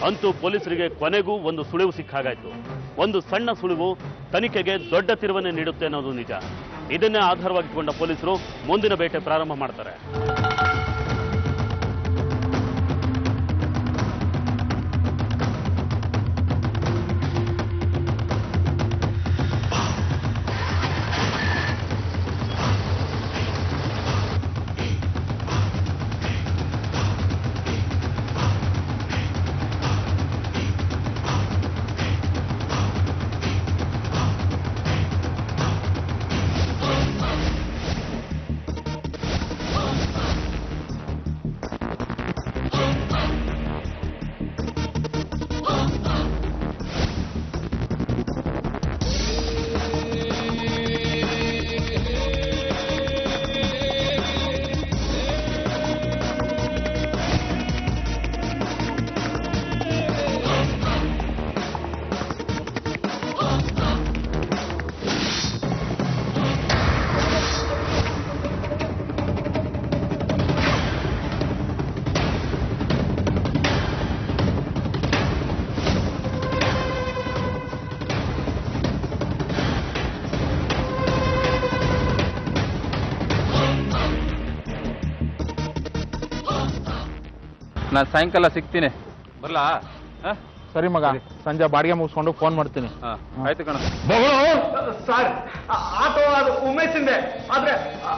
ಅಂತೂ ಪೊಲೀಸರಿಗೆ ಕೊನೆಗೂ ಒಂದು ಸುಳಿವು ಸಿಕ್ಕಾಗಾಯ್ತು. ಒಂದು ಸಣ್ಣ ಸುಳಿವು ತನಿಖೆಗೆ ದೊಡ್ಡ ತಿರುವನ್ನೇ ನೀಡುತ್ತೆ ಅನ್ನೋದು ನಿಜ. ಇದನ್ನೇ ಆಧಾರವಾಗಿಟ್ಟುಕೊಂಡ ಪೊಲೀಸರು ಮುಂದಿನ ಬೇಟೆ ಪ್ರಾರಂಭ ಮಾಡ್ತಾರೆ. ನಾನು ಸಾಯಂಕಾಲ ಸಿಗ್ತೀನಿ ಬರ್ಲಾ ಸರಿ ಮಗ, ಸಂಜೆ ಬಾಡಿಗೆ ಮುಗಿಸ್ಕೊಂಡು ಫೋನ್ ಮಾಡ್ತೀನಿ. ಆಯ್ತು ಕಣ. ಸರ್, ಆಟೋ ಅದು ಉಮೇಶಿಂದೆ. ಆದ್ರೆ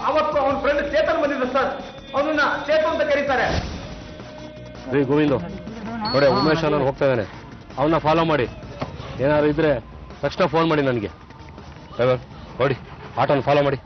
ಅವತ್ತು ಅವನ ಫ್ರೆಂಡ್ ಚೇತನ್ ಬಂದಿದ್ದ ಸರ್. ಅವನನ್ನ ಚೇತನ್ ಅಂತ ಕರೀತಾರೆ. ರೀ ಗೋವಿಂದು, ನೋಡಿ ಉಮೇಶ್ ನಾನು ಹೋಗ್ತಾ ಇದ್ದಾನೆ, ಅವನ್ನ ಫಾಲೋ ಮಾಡಿ. ಏನಾದ್ರು ಇದ್ರೆ ತಕ್ಷಣ ಫೋನ್ ಮಾಡಿ ನನಗೆ. ಡ್ರೈವರ್ ನೋಡಿ, ಆಟೋನ ಫಾಲೋ ಮಾಡಿ.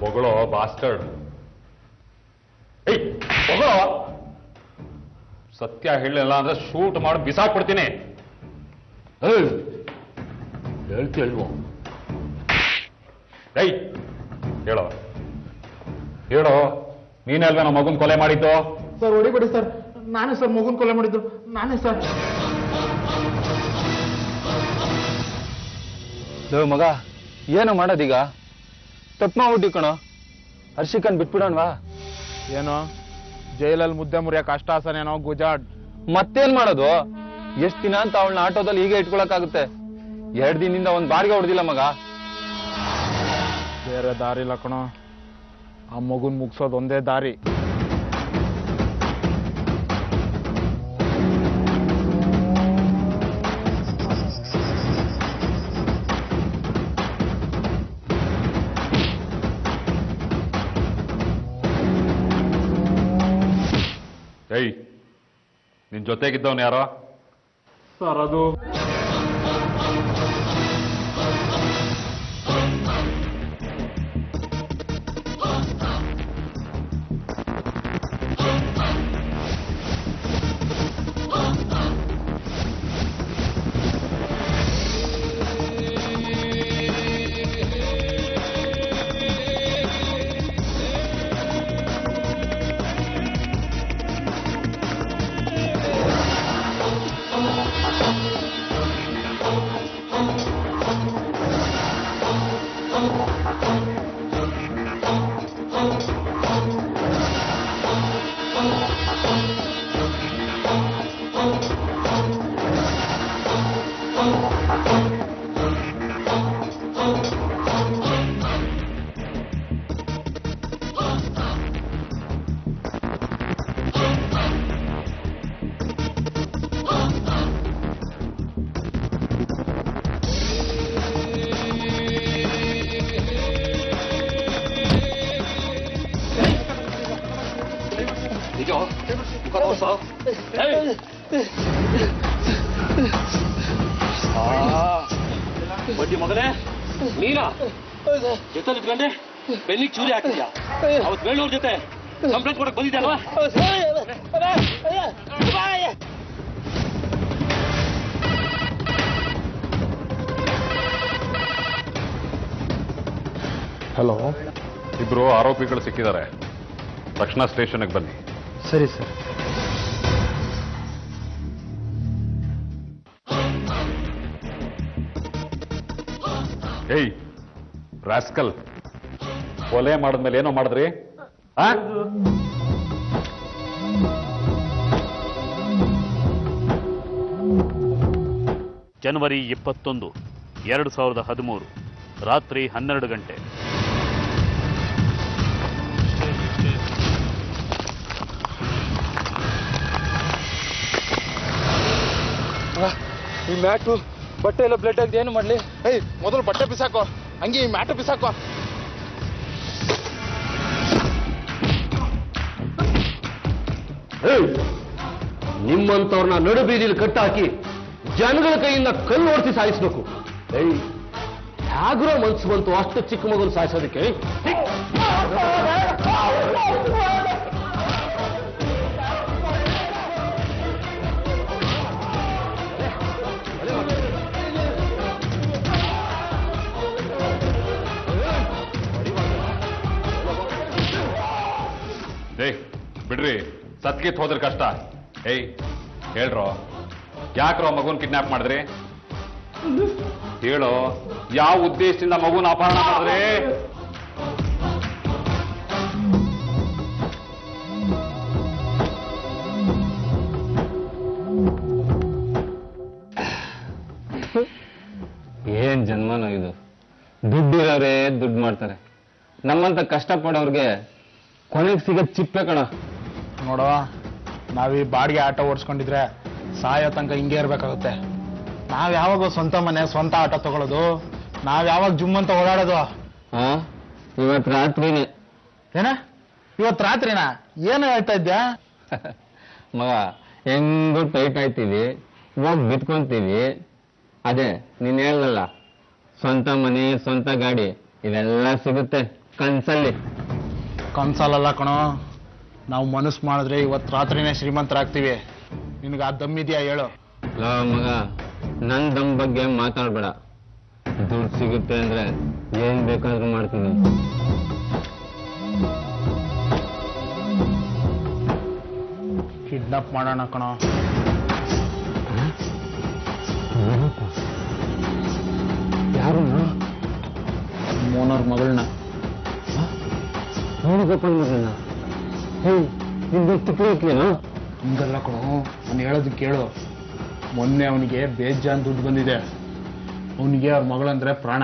ಹೊಗಳೋ ಬಾಸ್ಟರ್ಡ್. ಹೊಗಳೋ. ಸತ್ಯ ಹೇಳಿಲ್ಲ ಅಂದ್ರೆ ಶೂಟ್ ಮಾಡಿ ಬಿಸಾಕ್ಬಿಡ್ತೀನಿ. ಹೇಳ್ತಿಲ್ವೋ? ಹೇಳೋ ಹೇಳೋ, ನೀನೇ ಅಲ್ವೇ ನಮ್ಮ ಮಗನ್ ಕೊಲೆ ಮಾಡಿದ್ದು? ಸರ್ ಹೊಡಿಬೇಡಿ ಸರ್, ನಾನೇ ಸರ್ ಮಗುನ್ ಕೊಲೆ ಮಾಡಿದ್ದು, ನಾನೇ ಸರ್. ಮಗ, ಏನು ಮಾಡೋದೀಗ? ತಪ್ಪು ಮಾಡ್ಬಿಟ್ಟು ಕಣೋ. ಹರ್ಷಿಕನ್ ಬಿಟ್ಬಿಡೋಣವಾ? ಏನು ಜೈಲಲ್ಲಿ ಮುದ್ದೆ ಮುರಿಯಕ್ ಅಷ್ಟಾಸನೇನೋ ಗುಜಾಡ್. ಮತ್ತೇನ್ ಮಾಡೋದು? ಎಷ್ಟ್ ದಿನ ಅಂತ ಅವಳನ್ನ ಆಟೋದಲ್ಲಿ ಹೀಗೆ ಇಟ್ಕೊಳಕ್ಕಾಗುತ್ತೆ? 2 ದಿನದಿಂದ ಒಂದ್ ಬಾರಿಗೆ ಹೊಡೆದಿಲ್ಲ ಮಗ. ಬೇರೆ ದಾರಿ ಇಲ್ಲ ಕಣೋ, ಆ ಮಗುನ್ ಮುಗ್ಸೋದು ಒಂದೇ ದಾರಿ. ನಿನ್ ಜೊತೆಗಿದ್ದವನು ಯಾರೋ? ಸರ್ ಅದು ಬಡ್ಡಿ ಮಗನೇ, ನೀನಾ ಜೊತೆ ಇಟ್ಕೊಂಡೆ ಬೆನ್ನಿಗೆ ಚೂರಿ ಹಾಕಿದ್ಯಾ? ಅವತ್ತು ಬೇಳೂರ್ ಜೊತೆ ಕಂಪ್ಲೇಂಟ್ ಕೊಡಕ್ ಬಂದಿದ್ದೆ ಅಲ್ವಾ? ಹಲೋ, ಇಬ್ರು ಆರೋಪಿಗಳು ಸಿಕ್ಕಿದ್ದಾರೆ. ತಕ್ಷಣ ಸ್ಟೇಷನ್ಗೆ ಬನ್ನಿ. ಸರಿ ಸರ್. ರಾಸ್ಕಲ್, ಕೊಲೆ ಮಾಡಿದ್ಮೇಲೆ ಏನೋ ಮಾಡಿದ್ರಿ? ಜನವರಿ 21, 2013 ರಾತ್ರಿ 12 ಗಂಟೆ. ಈ ಮ್ಯಾಟು ಬಟ್ಟೆ ಎಲ್ಲ ಬ್ಲಡ್ ಆಗಿದೆ, ಏನು ಮಾಡ್ಲಿ? ಮೊದಲು ಬಟ್ಟೆ ಬಿಸಾಕೋ, ಹಂಗೆ ಈ ಮ್ಯಾಟು ಬಿಸಾಕೋ. ನಿಮ್ಮಂತವ್ರನ್ನ ನಡು ಬೀದಿಲಿ ಕಟ್ಟಾಕಿ ಜನಗಳ ಕೈಯಿಂದ ಕಲ್ಲು ಓಡಿಸಿ ಸಾಯಿಸ್ಬೇಕು. ಹೇಗ್ರೋ ಮನ್ಸು ಬಂತು ಅಷ್ಟು ಚಿಕ್ಕ ಮಗು ಸಾಯಿಸೋದಕ್ಕೆ? ಬಿಡ್ರಿ, ಸತ್ಗಿತ್ ಹೋದ್ರ ಕಷ್ಟ. ಏಯ್ ಹೇಳ್ರೋ, ಯಾಕ್ರೋ ಮಗುನ್ ಕಿಡ್ನಾಪ್ ಮಾಡಿದ್ರಿ? ಹೇಳೋ, ಯಾವ ಉದ್ದೇಶದಿಂದ ಮಗುನ ಅಪಹರಣ ಮಾಡಿದ್ರಿ? ಏನ್ ಜನ್ಮನೋ ಇದು. ದುಡ್ಡಿರೋರೇ ದುಡ್ಡು ಮಾಡ್ತಾರೆ, ನಮ್ಮಂತ ಕಷ್ಟಪಡೋರ್ಗೆ ಕೊನೆಗೆ ಸಿಗದ್ ಚಿಪ್ಪೆ ಕಣ. ನೋಡುವ, ನಾವೀ ಬಾಡಿಗೆ ಆಟೋ ಓಡಿಸ್ಕೊಂಡಿದ್ರೆ ಸಾಯೋ ತನಕ ಹಿಂಗೆ ಇರ್ಬೇಕಾಗುತ್ತೆ. ನಾವ್ ಯಾವಾಗ ಸ್ವಂತ ಮನೆ ಸ್ವಂತ ಆಟೋ ತಗೊಳ್ಳೋದು? ನಾವ್ ಯಾವಾಗ ಜುಮ್ ಅಂತ ಓಡಾಡೋದು? ಇವತ್ ರಾತ್ರಿನೇ. ಏನ ಇವತ್ ರಾತ್ರಿನಾ? ಏನು ಹೇಳ್ತಾ ಇದ್ಯಾ? ಮಗ, ಹೆಂಗು ಟೈಟ್ ಆಯ್ತೀವಿ, ಹೋಗಿ ಬಿತ್ಕೊಂತೀವಿ. ಅದೇ ನೀನ್ ಹೇಳಲ್ಲ, ಸ್ವಂತ ಮನೆ ಸ್ವಂತ ಗಾಡಿ ಇವೆಲ್ಲ ಸಿಗುತ್ತೆ ಕನ್ಸಲ್ಲಿ. ಕನ್ಸಲ್ಲ ಕಣೋ, ನಾವು ಮನಸ್ಸು ಮಾಡಿದ್ರೆ ಇವತ್ ರಾತ್ರಿನೇ ಶ್ರೀಮಂತರಾಗ್ತೀವಿ. ನಿನಗೆ ಆ ದಮ್ಮಿದ್ಯಾ ಹೇಳು? ಮಗ, ನನ್ ದಮ್ ಬಗ್ಗೆ ಮಾತಾಡ್ಬೇಡ. ದುಡ್ಡು ಸಿಗುತ್ತೆ ಅಂದ್ರೆ ಏನ್ ಬೇಕಾದ್ರೂ ಮಾಡ್ತೀನಿ. ಕಿಡ್ನಾಪ್ ಮಾಡೋಣ ಕಣೋ. ಯಾರು? ಮೋನವ್ರ ಮಗಳನ್ನ. ಗೋಪಾಲ್ ಮಗಳನ್ನ? ನಿಮ್ಗೆ ತಿಕ್ಲೇನೋ? ಹಿಂಗಲ್ಲ ಕಣೋ, ನಾನು ಹೇಳೋದು ಕೇಳು. ಮೊನ್ನೆ ಅವನಿಗೆ ಬೇಜಾನ್ ದುಡ್ಡು ಬಂದಿದೆ. ಅವನಿಗೆ ಅವ್ರ ಮಗಳಂದ್ರೆ ಪ್ರಾಣ.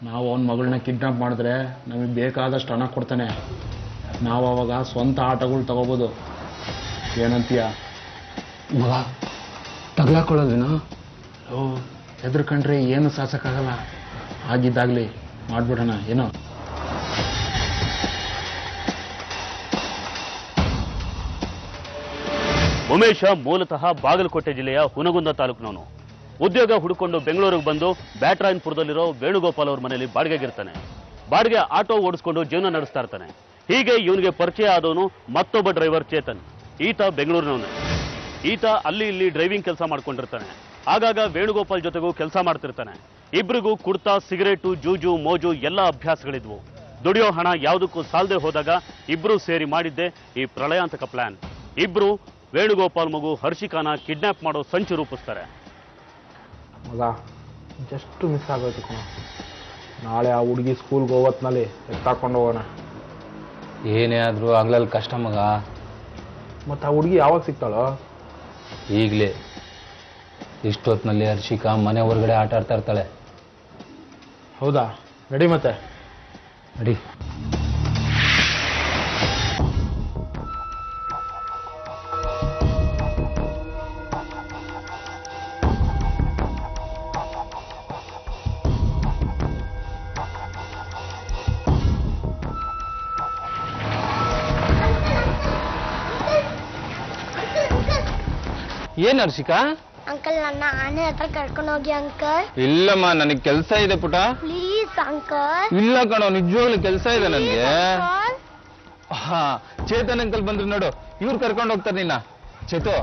ನಾವು ಅವನ ಮಗಳನ್ನ ಕಿಡ್ನಾಪ್ ಮಾಡಿದ್ರೆ ನಮಗೆ ಬೇಕಾದಷ್ಟು ಹಣ ಕೊಡ್ತಾನೆ. ನಾವು ಅವಾಗ ಸ್ವಂತ ಆಟಗಳು ತಗೋಬೋದು. ಏನಂತೀಯ? ಮಗ, ತಗ್ಲಾಕೊಳ್ಳೋದೇನೋ? ಹೆದರ್ಕೊಂಡ್ರೆ ಏನು ಸಾಸಕ್ಕಾಗಲ್ಲ. ಆಗಿದ್ದಾಗ್ಲಿ ಮಾಡ್ಬಿಡೋಣ ಏನೋ. ಉಮೇಶ ಮೂಲತಃ ಬಾಗಲಕೋಟೆ ಜಿಲ್ಲೆಯ ಹುನಗುಂದ ತಾಲೂಕಿನವನು. ಉದ್ಯೋಗ ಹುಡುಕೊಂಡು ಬೆಂಗಳೂರಿಗೆ ಬಂದು ಬ್ಯಾಟರಾಯನ್ಪುರದಲ್ಲಿರೋ ವೇಣುಗೋಪಾಲ್ ಅವ್ರ ಮನೆಯಲ್ಲಿ ಬಾಡಿಗೆಗಿರ್ತಾನೆ. ಬಾಡಿಗೆ ಆಟೋ ಓಡಿಸ್ಕೊಂಡು ಜೀವನ ನಡೆಸ್ತಾ ಇರ್ತಾನೆ. ಹೀಗೆ ಇವನಿಗೆ ಪರಿಚಯ ಆದವನು ಮತ್ತೊಬ್ಬ ಡ್ರೈವರ್ ಚೇತನ್. ಈತ ಬೆಂಗಳೂರಿನವನು. ಈತ ಅಲ್ಲಿ ಇಲ್ಲಿ ಡ್ರೈವಿಂಗ್ ಕೆಲಸ ಮಾಡ್ಕೊಂಡಿರ್ತಾನೆ. ಆಗಾಗ ವೇಣುಗೋಪಾಲ್ ಜೊತೆಗೂ ಕೆಲಸ ಮಾಡ್ತಿರ್ತಾನೆ. ಇಬ್ರಿಗೂ ಕುಡ್ತಾ, ಸಿಗರೇಟು, ಜೂಜು, ಮೋಜು ಎಲ್ಲ ಅಭ್ಯಾಸಗಳಿದ್ವು. ದುಡಿಯೋ ಹಣ ಯಾವುದಕ್ಕೂ ಸಾಲದೆ ಹೋದಾಗ ಇಬ್ರು ಸೇರಿ ಮಾಡಿದ್ದೆ ಈ ಪ್ರಳಯಾಂತಕ ಪ್ಲಾನ್. ಇಬ್ರು ವೇಣುಗೋಪಾಲ್ ಮಗು ಹರ್ಷಿಕಾನ ಕಿಡ್ನಾಪ್ ಮಾಡೋ ಸಂಚು ರೂಪಿಸ್ತಾರೆ. ಮಗ, ಜಸ್ಟ್ ಮಿಸ್ ಆಗೋಯ್ತು ಕಣ. ನಾಳೆ ಆ ಹುಡುಗಿ ಸ್ಕೂಲ್ಗೆ ಹೋಗೋತ್ನಲ್ಲಿ ಎತ್ತಾಕೊಂಡು ಹೋಗೋಣ. ಏನೇ ಆದ್ರೂ ಆಗ್ಲಲ್ಲಿ ಕಷ್ಟ ಮಗ. ಮತ್ತು ಆ ಹುಡುಗಿ ಯಾವಾಗ ಸಿಗ್ತಾಳೋ? ಈಗಲೇ ಇಷ್ಟೊತ್ತಿನಲ್ಲಿ ಹರ್ಷಿಕಾ ಮನೆ ಹೊರಗಡೆ ಆಟ ಆಡ್ತಾ ಇರ್ತಾಳೆ. ಹೌದಾ? ನಡಿ ಮತ್ತೆ. ನಡಿ. ಏನ್ ಹರ್ಷಿಕಾ? ಅಂಕಲ್, ನನ್ನ ಆನೆ ಹತ್ರ ಕರ್ಕೊಂಡು ಹೋಗಿ ಅಂಕಲ್. ಇಲ್ಲಮ್ಮ, ನನಗೆ ಕೆಲಸ ಇದೆ ಪುಟ. Please uncle. ಇಲ್ಲ ಕಣೋ, ನಿಜವಾಗ್ಲೂ ಕೆಲಸ ಇದೆ ನನಗೆ. ಹಾ, ಚೇತನ್ ಅಂಕಲ್ ಬಂದ್ರು ನೋಡು, ಇವ್ರು ಕರ್ಕೊಂಡು ಹೋಗ್ತಾರೆ ನಿನ್ನ. ಚೇತು,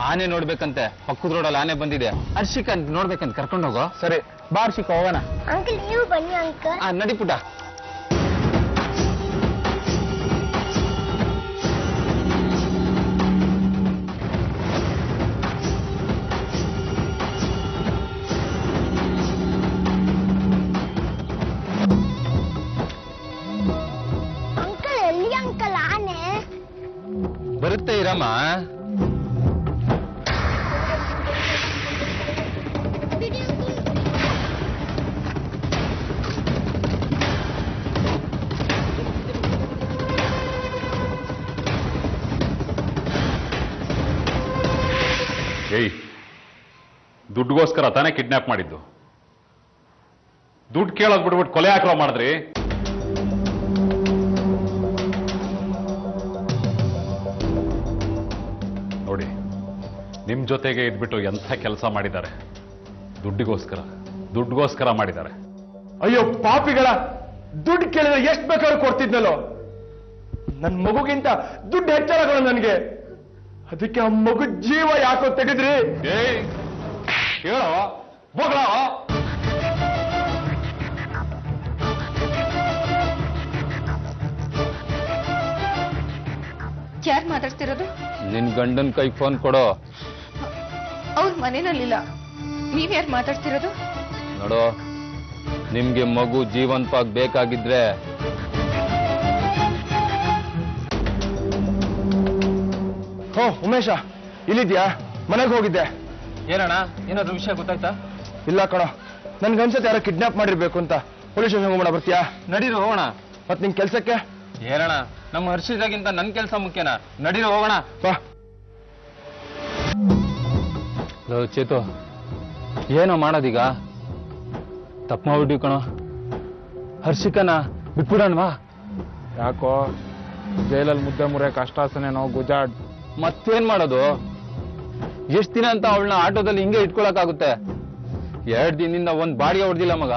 ಆನೆ ನೋಡ್ಬೇಕಂತೆ, ಪಕ್ಕದ ರೋಡಲ್ಲಿ ಆನೆ ಬಂದಿದೆ. ಹರ್ಷಿಕಾ ನೋಡ್ಬೇಕಂತ ಕರ್ಕೊಂಡು ಹೋಗೋ. ಸರಿ ಬಾ ಹರ್ಷಿಕಾ, ಹೋಗೋಣ. ಅಂಕಲ್, ನೀವು ಬನ್ನಿ ಅಂಕಲ್. ನಡಿ ಪುಟ. ಬರುತ್ತೆ ಇರಮ್ಮ. ಏಯ್, ದುಡ್ಡುಗೋಸ್ಕರ ತಾನೇ ಕಿಡ್ನಾಪ್ ಮಾಡಿದ್ದು? ದುಡ್ಡು ಕೇಳೋದ್ ಬಿಡ್ಬಿಟ್ಟು ಕೊಲೆ ಹಾಕೋ ಮಾಡಿದ್ರಿ? ನೋಡಿ, ನಿಮ್ ಜೊತೆಗೆ ಇದ್ಬಿಟ್ಟು ಎಂಥ ಕೆಲಸ ಮಾಡಿದ್ದಾರೆ. ದುಡ್ಡುಗೋಸ್ಕರ ಮಾಡಿದ್ದಾರೆ. ಅಯ್ಯೋ ಪಾಪಿಗಳ, ದುಡ್ಡು ಕೇಳಿದ್ರೆ ಎಷ್ಟು ಬೇಕಾದ್ರೂ ಕೊಡ್ತಿದ್ನಲ್ಲೋ. ನನ್ನ ಮಗುಗಿಂತ ದುಡ್ಡು ಹೆಚ್ಚಾಗಲ್ಲ ನನಗೆ. ಅದಕ್ಕೆ ಆ ಮಗು ಜೀವ ಯಾಕೋ ತೆಗೆದ್ರಿ? ಏಯ್, ಹೇಳೋ, ಹೋಗ್ಲೋ. ಮಾತಾಡ್ತಿರೋದು? ನಿನ್ ಗಂಡನ್ ಕೈ ಫೋನ್ ಕೊಡೋ. ಅವ್ರ ಮನೆಯಲ್ಲಿಲ್ಲ. ನೀವ್ಯಾರು ಮಾತಾಡ್ತಿರೋದು? ನೋಡೋ, ನಿಮ್ಗೆ ಮಗು ಜೀವಂತವಾಗಿ ಬೇಕಾಗಿದ್ರೆ ಹೋ ಉಮೇಶ, ಇಲ್ಲಿದ್ಯಾ? ಮನೆಗೆ ಹೋಗಿದ್ದೆ. ಏನಣ್ಣ, ಏನಾದ್ರು ವಿಷಯ ಗೊತ್ತಾಯ್ತಾ? ಇಲ್ಲ ಕಣೋ, ನನ್ಗನ್ಸತ್ತೆ ಯಾರೋ ಕಿಡ್ನಾಪ್ ಮಾಡಿರ್ಬೇಕು ಅಂತ. ಪೊಲೀಸ್ ಸ್ಟೇಷನ್ ಹೋಗೋಣ, ಬರ್ತೀಯಾ? ನಡೀರು ಹೋಗೋಣ. ಮತ್ ನಿನ್ ಕೆಲ್ಸಕ್ಕೆ? ಏನಣ್ಣ, ನಮ್ಮ ಹರ್ಷಿದಾಗಿಂತ ನನ್ ಕೆಲಸ ಮುಖ್ಯನಾ? ನಡೀರು ಹೋಗೋಣ. ಬಾ. ಚೇತು, ಏನೋ ಮಾಡೋದೀಗ? ತಪ್ಪು ಮಾಡ್ಬಿಟ್ಟಿವಿ ಕಣೋ. ಹರ್ಷಿಕನ ಬಿಟ್ಬಿಡೋಣವಾ? ಯಾಕೋ ಜೈಲಲ್ಲಿ ಮುದ್ದೆ ಮುರೆ ಕಷ್ಟಾಸನೇನೋ ಗುಜಾಡ್. ಮತ್ತೇನ್ ಮಾಡೋದು? ಎಷ್ಟ್ ದಿನ ಅಂತ ಅವಳನ್ನ ಆಟೋದಲ್ಲಿ ಹಿಂಗೆ ಇಟ್ಕೊಳಕ್ಕಾಗುತ್ತೆ? 2 ದಿನದಿಂದ ಒಂದ್ ಬಾಡಿಗೆ ಹೊಡೆದಿಲ್ಲ ಮಗ.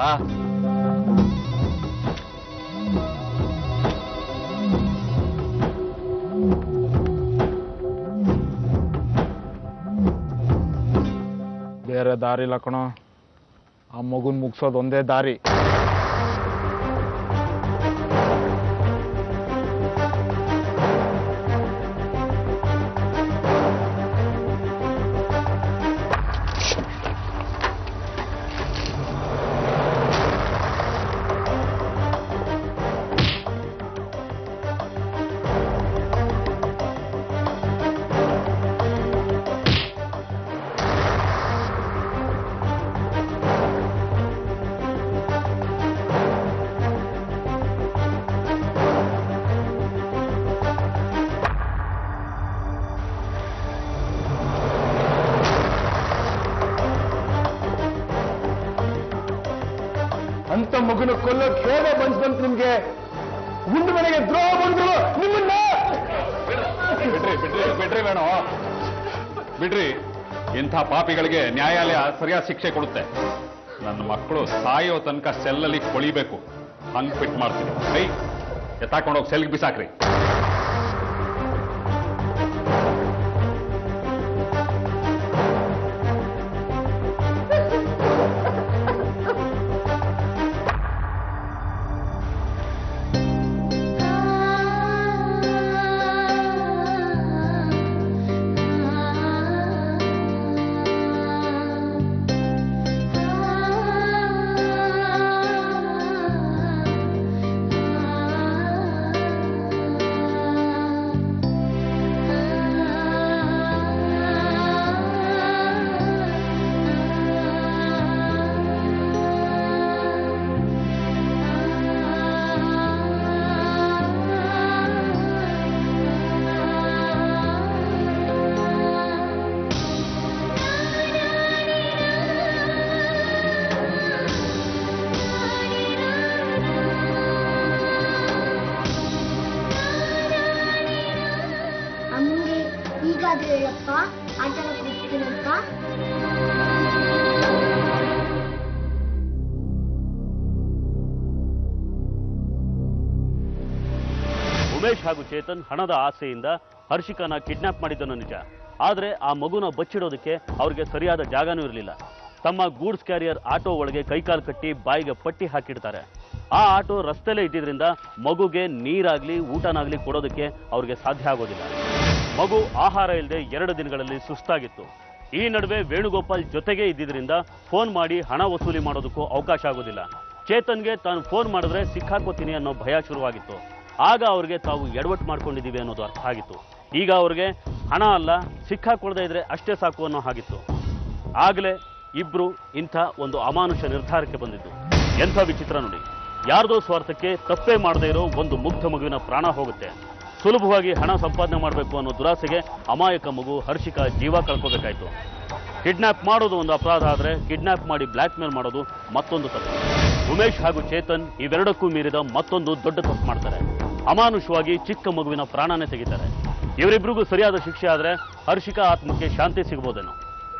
ಬೇರೆ ದಾರಿ ಇಲ್ಲ ಕಣೋ, ಆ ಮಗುನ್ ಮುಗ್ಸೋದು ಒಂದೇ ದಾರಿ. ಅಂತ ಮಗುನ ಕೊಲ್ಲೋಕ್ ಹೇಗೆ ಬಂತು ನಿಮ್ಗೆ? ಗುಂಡು ಮನೆಗೆ ದ್ರೋಹ ಬಂದ್ರು ನಿಮ್ಮನ್ನ. ಬಿಡ್ರಿ ಬೇಡ, ಬಿಡ್ರಿ. ಇಂಥ ಪಾಪಿಗಳಿಗೆ ನ್ಯಾಯಾಲಯ ಸರಿಯಾದ ಶಿಕ್ಷೆ ಕೊಡುತ್ತೆ. ನನ್ನ ಮಕ್ಕಳು ಸಾಯೋ ತನಕ ಸೆಲ್ಲಲ್ಲಿ ಕೊಳಿಬೇಕು, ಹಂಗ್ ಫಿಟ್ ಮಾಡ್ತೀನಿ. ಕೈ ಎತ್ತಾಕೊಂಡೋಗಿ ಸೆಲ್ಗೆ ಬಿಸಾಕ್ರಿ. ಹೇಳಪ್ಪ, ಆಟ ಹೋಗ್ತೀನಪ್ಪ. ಉಮೇಶ್ ಹಾಗೂ ಚೇತನ್ ಹಣದ ಆಸೆಯಿಂದ ಹರ್ಷಿಕಾನ ಕಿಡ್ನಾಪ್ ಮಾಡಿದ್ದನ್ನು ನಿಜ. ಆದರೆ ಆ ಮಗುನ ಬಚ್ಚಿಡೋದಕ್ಕೆ ಅವ್ರಿಗೆ ಸರಿಯಾದ ಜಾಗನೂ ಇರಲಿಲ್ಲ. ತಮ್ಮ ಗೂಡ್ಸ್ ಕ್ಯಾರಿಯರ್ ಆಟೋ ಒಳಗೆ ಕೈಕಾಲು ಕಟ್ಟಿ ಬಾಯಿಗೆ ಪಟ್ಟಿ ಹಾಕಿಡ್ತಾರೆ. ಆ ಆಟೋ ರಸ್ತೆಲೇ ಇದ್ದಿದ್ರಿಂದ ಮಗುಗೆ ನೀರಾಗ್ಲಿ ಊಟನಾಗ್ಲಿ ಕೊಡೋದಕ್ಕೆ ಅವ್ರಿಗೆ ಸಾಧ್ಯ ಆಗೋದಿಲ್ಲ. ಮಗು ಆಹಾರ ಇಲ್ಲದೆ 2 ದಿನಗಳಲ್ಲಿ ಸುಸ್ತಾಗಿತ್ತು. ಈ ನಡುವೆ ವೇಣುಗೋಪಾಲ್ ಜೊತೆಗೆ ಇದ್ದಿದ್ರಿಂದ ಫೋನ್ ಮಾಡಿ ಹಣ ವಸೂಲಿ ಮಾಡೋದಕ್ಕೂ ಅವಕಾಶ ಆಗೋದಿಲ್ಲ. ಚೇತನ್ಗೆ ತಾನು ಫೋನ್ ಮಾಡಿದ್ರೆ ಸಿಕ್ಕಾಕೋತೀನಿ ಅನ್ನೋ ಭಯ ಶುರುವಾಗಿತ್ತು. ಆಗ ಅವ್ರಿಗೆ ತಾವು ಎಡವಟ್ಟು ಮಾಡ್ಕೊಂಡಿದ್ದೀವಿ ಅನ್ನೋದು ಅರ್ಥ ಆಗಿತ್ತು. ಈಗ ಅವ್ರಿಗೆ ಹಣ ಅಲ್ಲ, ಸಿಕ್ಕಾಕೊಳ್ದೇ ಇದ್ರೆ ಅಷ್ಟೇ ಸಾಕು ಅನ್ನೋ ಹಾಗಿತ್ತು. ಆಗಲೇ ಇಬ್ರು ಇಂಥ ಒಂದು ಅಮಾನುಷ ನಿರ್ಧಾರಕ್ಕೆ ಬಂದಿದ್ದು. ಎಂಥ ವಿಚಿತ್ರ ನೋಡಿ, ಯಾರ್ದೋ ಸ್ವಾರ್ಥಕ್ಕೆ ತಪ್ಪೇ ಮಾಡದೇ ಇರೋ ಒಂದು ಮುಗ್ಧ ಮಗುವಿನ ಪ್ರಾಣ ಹೋಗುತ್ತೆ. ಸುಲಭವಾಗಿ ಹಣ ಸಂಪಾದನೆ ಮಾಡಬೇಕು ಅನ್ನೋ ದುರಾಸೆಗೆ ಅಮಾಯಕ ಮಗು ಹರ್ಷಿಕಾ ಜೀವ ಕಳ್ಕೋಬೇಕಾಯ್ತು. ಕಿಡ್ನಾಪ್ ಮಾಡೋದು ಒಂದು ಅಪರಾಧ ಆದರೆ ಕಿಡ್ನಾಪ್ ಮಾಡಿ ಬ್ಲ್ಯಾಕ್ ಮೇಲ್ ಮಾಡೋದು ಮತ್ತೊಂದು ತಪ್ಪು. ಉಮೇಶ್ ಹಾಗೂ ಚೇತನ್ ಇವೆರಡಕ್ಕೂ ಮೀರಿದ ಮತ್ತೊಂದು ದೊಡ್ಡ ತಪ್ಪು ಮಾಡ್ತಾರೆ. ಅಮಾನುಷವಾಗಿ ಚಿಕ್ಕ ಮಗುವಿನ ಪ್ರಾಣನೇ ತೆಗಿತಾರೆ. ಇವರಿಬ್ಬರಿಗೂ ಸರಿಯಾದ ಶಿಕ್ಷೆ ಆದರೆ ಹರ್ಷಿಕಾ ಆತ್ಮಕ್ಕೆ ಶಾಂತಿ ಸಿಗಬಹುದೇನೋ.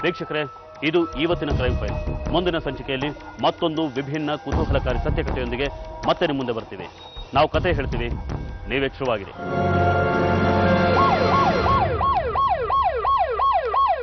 ವೀಕ್ಷಕರೇ, ಇದು ಇವತ್ತಿನ ಕ್ರೈಮ್ ಫೈಲ್. ಮುಂದಿನ ಸಂಚಿಕೆಯಲ್ಲಿ ಮತ್ತೊಂದು ವಿಭಿನ್ನ ಕುತೂಹಲಕಾರಿ ಸತ್ಯಕಥೆಯೊಂದಿಗೆ ಮತ್ತೆ ನಿಮ್ಮ ಮುಂದೆ ಬರ್ತೀವಿ. ನಾವು ಕತೆ ಹೇಳ್ತೀವಿ, ನೀವೆಚ್ಚರವಾಗಿರಿ.